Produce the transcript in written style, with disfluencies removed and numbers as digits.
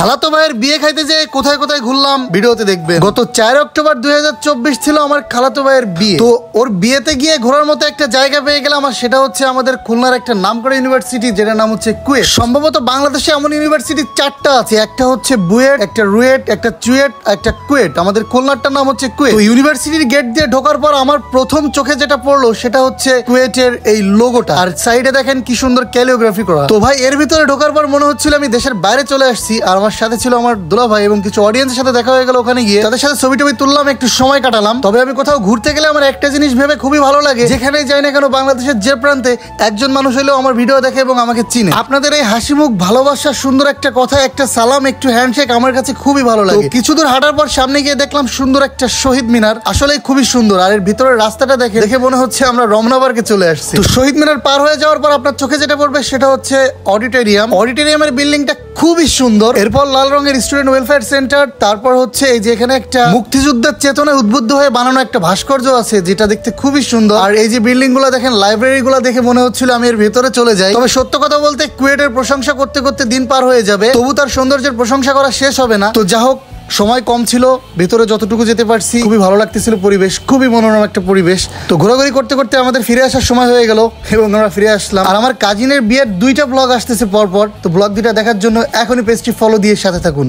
খালাতো ভাইয়ের বিয়ে খাইতে যে কোথায় কোথায় ঘুরলাম ভিডিওতে দেখবেন। গত 4 অক্টোবর 2024 ছিল আমার খালাতো ভাইয়ের বিয়ে। তো ওর বিয়েতে গিয়ে ঘোরার মতো একটা জায়গা পেয়ে গেলাম, আর সেটা হচ্ছে আমাদের খুলনার একটা নামকরা ইউনিভার্সিটি, যেটার নাম হচ্ছে কুয়েট। সম্ভবত বাংলাদেশে এমন ইউনিভার্সিটি 4টা আছে, একটা হচ্ছে বুয়েট, একটা রুয়েট, একটা চুয়েট, একটা কুয়েট। আমাদের খুলনারটার নাম হচ্ছে কুয়েট। তো ইউনিভার্সিটির গেট দিয়ে ঢোকার পর আমার প্রথম চোখে যেটা পড়লো সেটা হচ্ছে কুয়েটের এই লোগোটা, আর সাইডে দেখেন কি সুন্দর ক্যালিওগ্রাফি করা। তো ভাই এর ভিতরে ঢোকার পর মনে হচ্ছিল আমি দেশের বাইরে চলে আসছি। আর আমার সাথে ছিল আমার দুলা ভাই এবং কিছু অডিয়েন্সের সাথে দেখা হয়ে গেল। ওখানে গিয়ে তাদের সাথে ছবি টবি তুললাম, একটু সময় কাটালাম। তবে আমি কোথাও ঘুরতে গেলে আমার একটা জিনিস ভেবে খুবই ভালো লাগে, যেখানেই যাই না কেন বাংলাদেশের যে প্রান্তে একজন মানুষ হলেও আমার ভিডিও দেখে এবং আমাকে চিনে। আপনাদের এই হাসি মুখ, ভালোবাসা, সুন্দর একটা কথা, একটা সালাম, একটু হ্যান্ডশেক আমার কাছে খুবই ভালো লাগে। কিছু দূর হাঁটার পর সামনে গিয়ে দেখলাম সুন্দর একটা শহীদ মিনার, আসলে খুবই সুন্দর। আর এর ভিতরের রাস্তাটা দেখে মনে হচ্ছে আমরা রমনা পার্কে চলে আসছি। তো শহীদ মিনার পার হয়ে যাওয়ার পর আপনার চোখে যেটা পড়বে সেটা হচ্ছে অডিটোরিয়ামের বিল্ডিংটা খুবই সুন্দর। এরপর লাল রঙের স্টুডেন্ট ওয়েলফেয়ার সেন্টার, তারপর হচ্ছে এই যে এখানে একটা মুক্তিযুদ্ধের চেতনায় উদ্বুদ্ধ হয়ে বানানো একটা ভাস্কর্য আছে, যেটা দেখতে খুবই সুন্দর। আর এই যে বিল্ডিং গুলো দেখেন, লাইব্রেরি গুলো দেখে মনে হচ্ছিল আমি এর ভেতরে চলে যাই। তবে সত্য কথা বলতে কুয়েটের প্রশংসা করতে করতে দিন পার হয়ে যাবে, তবু তার সৌন্দর্যের প্রশংসা করা শেষ হবে না। তো যা হোক, সময় কম ছিল, ভেতরে যতটুকু যেতে পারছি খুবই ভালো লাগতেছিল, পরিবেশ খুবই মনোরম একটা পরিবেশ। তো ঘোরাঘুরি করতে করতে আমাদের ফিরে আসার সময় হয়ে গেল এবং আমরা ফিরে আসলাম। আর আমার কাজিনের বিয়ের 2টা ব্লগ আসতেছে পরপর, তো ব্লগ 2টা দেখার জন্য এখনই পেজটি ফলো দিয়ে সাথে থাকুন।